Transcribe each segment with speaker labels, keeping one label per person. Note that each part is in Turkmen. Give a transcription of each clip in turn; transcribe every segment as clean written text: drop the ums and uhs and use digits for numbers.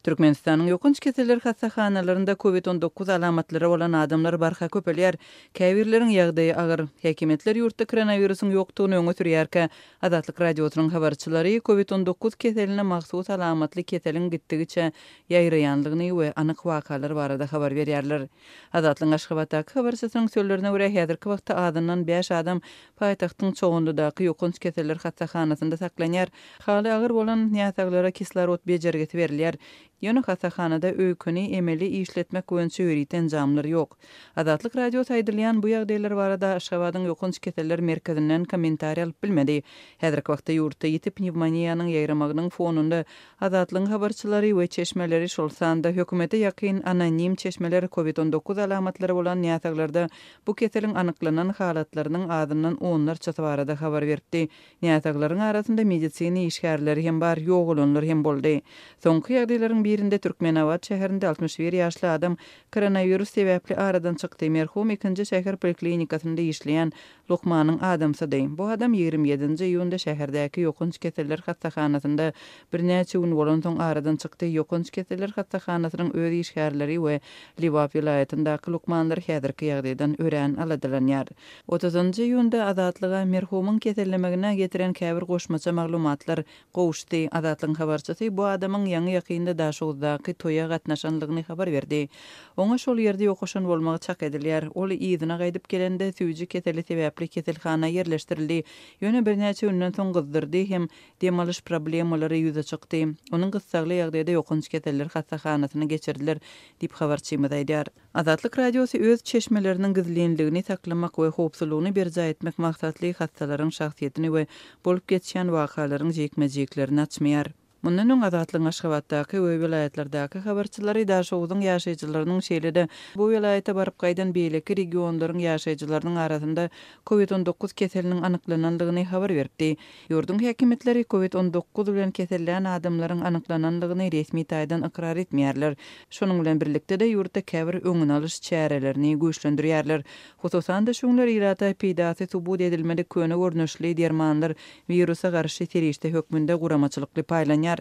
Speaker 1: Türkmenistanyň ýokunç keseller hassahanalarynda COVID-19 alamatlary bolan adamlar barha köpelýär. Käbirleriň ýagdaýy agyr. Häkimetler ýurtda koronawirusyň ýokdugyny öňe sürýärkä, Adatlyk radiosynyň habarçylary COVID-19 keseline mahsus alamatly keseliň gitdigiçe ýaýraýanlygyny we anyk wakalar barada habar berýärler. Adatlyň Aşgabatdaky habarçysynyň sözlerine görä häzirki wagtda adamdan 5 adam paýtagtyň çoğunludaky ýokunç keseller hassahanasynda saklanýar. Haly agyr bolan ýataglara kislorod bejergesi berilýär. Ýöne hasahanada öýküni emeli işletmek boýunça öýriten jamlar ýok. Adatlyk radio saýdylýan bu ýagdaýlar barada Aşgabatyň ýokunç keseller merkezinden kommentariýa alyp bilmedi. Häzirki wagtda ýurtda ýetip pnevmoniýanyň ýaýramagynyň fonunda Adatlyň habarçylary we çeşmeleri şol sanda hökümete ýakyn anonim çeşmeler COVID-19 alamatlary bolan ýataglarda bu keseliň anyklanan halatlarynyň adyndan onlarça barada habar berdi. Ýataglaryň arasynda medisina işgärleri hem bar, ýogulanlar hem boldy. Soňky ýagdaýlaryň birinde Türkmenawat şäherinde 61 ýaşly adam koronavirus sebäpli aradan çykdy. Merhum ikinji şäher poliklinikasynda işleýän Lokmanyň adamsydy. Bu adam 27-nji iýunda şäherdäki ýokunç keseller hastahanasynda birnäçe gün bolan soň aradan çykdy. Ýokunç keseller hastahanasynyň öz işgärleri we Liwap vilayatyndaky Lokmanlar häzirki ýagdaýdan ören aladylanýar. 30-njy iýunda Adatlyga merhumyň kesellemegine getiren käbir goşmaça maglumatlar gowuşdy. Adatlyň habarçysy bu adamyň ýaňy ýakynda daşugdaky toýa gatnaşanlygyny habar berdi. Oňa şol ýerde ýokaşan bolmagy çak edilýär. Ol ýyzyna gaýdyp gelende süýji keseli sebäpli keselhana ýerleşdirildi. Ýöne birnäçe günden soň gyzdyrdy hem demalyş problemalary ýüze çykdy. Onuň gyssagly ýagdaýda ýokunç keseller hastahanasyna geçirdiler diýip habarçymyz aýdýar. Adatlyk radiosy öz çeşmeleriniň gizlenligini saklamak we howpsuzlygyny berja etmek maksatly hastalaryň şahsiýetini we bolup geçýän wakalaryň jekmejeklerini açmaýar. Mundan öň Adatlyň Aşgabatdaky we vilayatlardaky habarçylary daşowuzyň ýaşaýjylarynyň şeýlede bu vilayata baryp gaýdan beýleki regionlaryň ýaşaýjylarynyň arasynda COVID-19 keseliniň anyklananlygyny habar berdi. Ýurdun häkimetleri COVID-19 bilen kesellän adamlaryň anyklananlygyny resmi taýdan ikrar etmeýärler. Şonuň bilen birlikde de ýurtda käbir öňüni alyş çärelerini güýçlendirýärler. Hususan da şoňlar ýa-da peýdasy subut edilmeli köne görnüşli dermanlar virusa garşy terişde hökmünde guramaçylykly paýlanýar.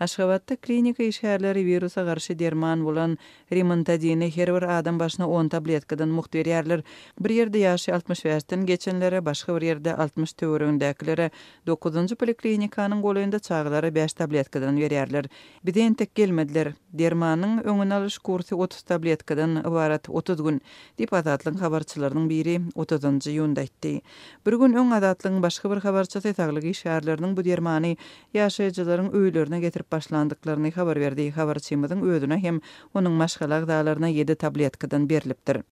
Speaker 1: Aşgabatda klinika işgärleri virusa garşy derman bolan Rimontadyny her bir adam başyna 10 tabletkadan muht berýärler. Bir ýerde ýaşy 65-den geçenlere, başga bir ýerde 60 töweründäkilere 9-njy poliklinikanyň goýunda çağlary 5 tabletkadan berýärler. Bizen tek gelmediler. Dermanyň öňüni alyş kursy 30 tabletkadan ibarat 30 gün diýip Adatlyň habarçylarynyň biri 30-njy ýylda aýtdy. Bir gün öň Adatlyň başga bir habarçysy saglyk işgärleriniň bu dermany ýaşaýjylaryň öýlerine getirip başlandyklaryny habar berdi. Habarçymyzyň özüne hem onuň maşgala agdalaryna 7 tabletkadan berilipdir.